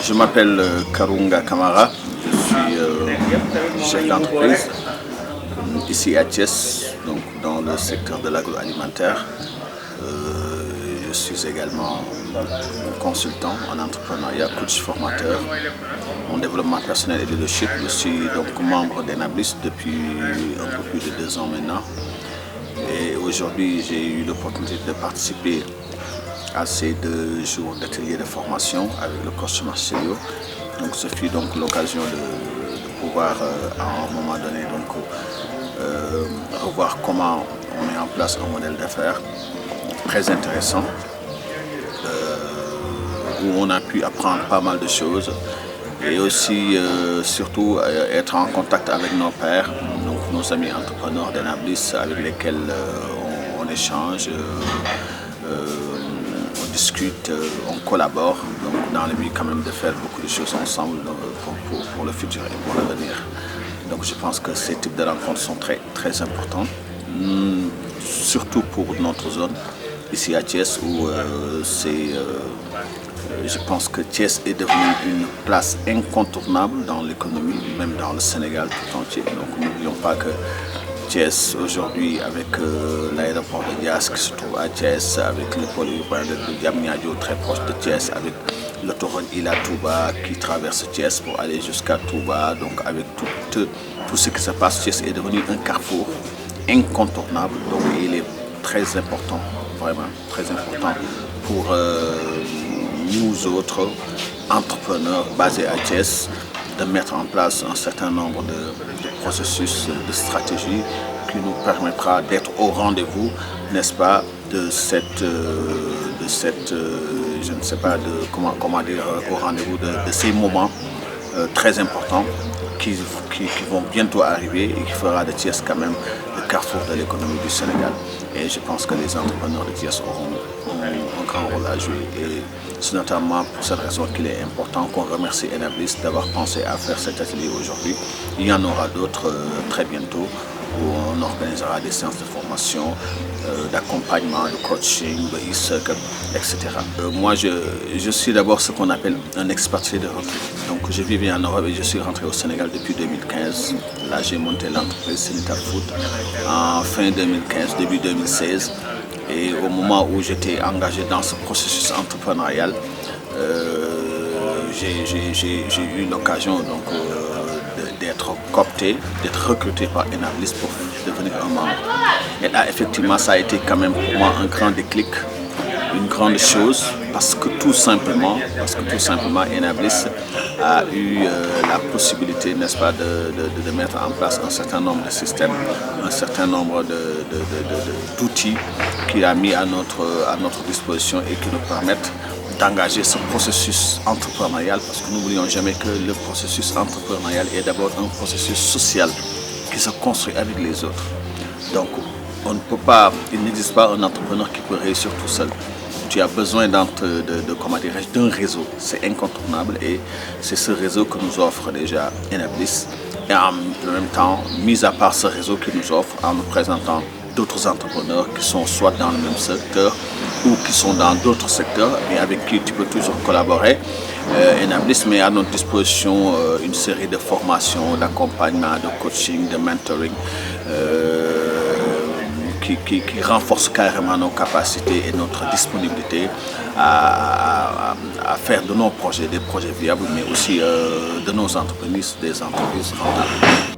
Je m'appelle Karunga Kamara, je suis chef d'entreprise ici à Thiès, donc dans le secteur de l'agroalimentaire. Je suis également consultant en entrepreneuriat, coach formateur en développement personnel et leadership. Je suis donc membre d'Enablis depuis un peu plus de 2 ans maintenant. Et aujourd'hui, j'ai eu l'opportunité de participer à ces 2 jours d'atelier de formation avec le coach Marcelio. Donc ce fut donc l'occasion de pouvoir à un moment donné revoir comment on met en place un modèle d'affaires très intéressant où on a pu apprendre pas mal de choses et aussi surtout être en contact avec nos pairs, donc nos amis entrepreneurs d'Enablis avec lesquels on échange, on discute, on collabore, donc dans le but quand même de faire beaucoup de choses ensemble pour le futur et pour l'avenir. Donc je pense que ces types de rencontres sont très importants, surtout pour notre zone ici à Thiès où je pense que Thiès est devenu une place incontournable dans l'économie, même dans le Sénégal tout entier. Donc n'oublions pas que Thiès aujourd'hui avec l'aéroport de Diass qui se trouve à Thiès, avec le pôle urbain de Diamniadio très proche de Thiès, avec l'autoroute Ila Touba qui traverse Thiès pour aller jusqu'à Touba, donc avec tout ce qui se passe, Thiès est devenu un carrefour incontournable, donc il est très important, vraiment très important pour nous autres entrepreneurs basés à Thiès de mettre en place un certain nombre de processus, de stratégies qui nous permettra d'être au rendez-vous, n'est-ce pas, de cette je ne sais pas comment dire, au rendez-vous de ces moments très importants qui vont bientôt arriver et qui fera de Thiès quand même le carrefour de l'économie du Sénégal. Et je pense que les entrepreneurs de Thiès auront un grand rôle à jouer. Et c'est notamment pour cette raison qu'il est important qu'on remercie Enablis d'avoir pensé à faire cet atelier aujourd'hui. Il y en aura d'autres très bientôt où on organisera des séances de formation, d'accompagnement, de coaching, de e-circle, etc. Moi, je suis d'abord ce qu'on appelle un expatrié de retour. Donc, je vivais en Europe et je suis rentré au Sénégal depuis 2015. Là, j'ai monté l'entreprise Sénégal Food en fin 2015, début 2016. Et au moment où j'étais engagé dans ce processus entrepreneurial, j'ai eu l'occasion d'être coopté, d'être recruté par Enablis pour devenir un membre. Et là, effectivement, ça a été quand même pour moi un grand déclic, une grande chose, parce que tout simplement Enablis a eu la possibilité, n'est-ce pas, de mettre en place un certain nombre de systèmes, un certain nombre d'outils qu'il a mis à notre disposition et qui nous permettent d'engager ce processus entrepreneurial, parce que n'oublions jamais que le processus entrepreneurial est d'abord un processus social qui se construit avec les autres. Donc il n'existe pas un entrepreneur qui peut réussir tout seul. Tu as besoin d'un réseau, c'est incontournable et c'est ce réseau que nous offre déjà Enablis. Et en même temps, mis à part ce réseau qu'il nous offre en nous présentant d'autres entrepreneurs qui sont soit dans le même secteur ou qui sont dans d'autres secteurs et avec qui tu peux toujours collaborer. Enablis met à notre disposition une série de formations, d'accompagnement, de coaching, de mentoring qui renforcent carrément nos capacités et notre disponibilité à faire de nos projets des projets viables, mais aussi de nos entreprises des entreprises rentables.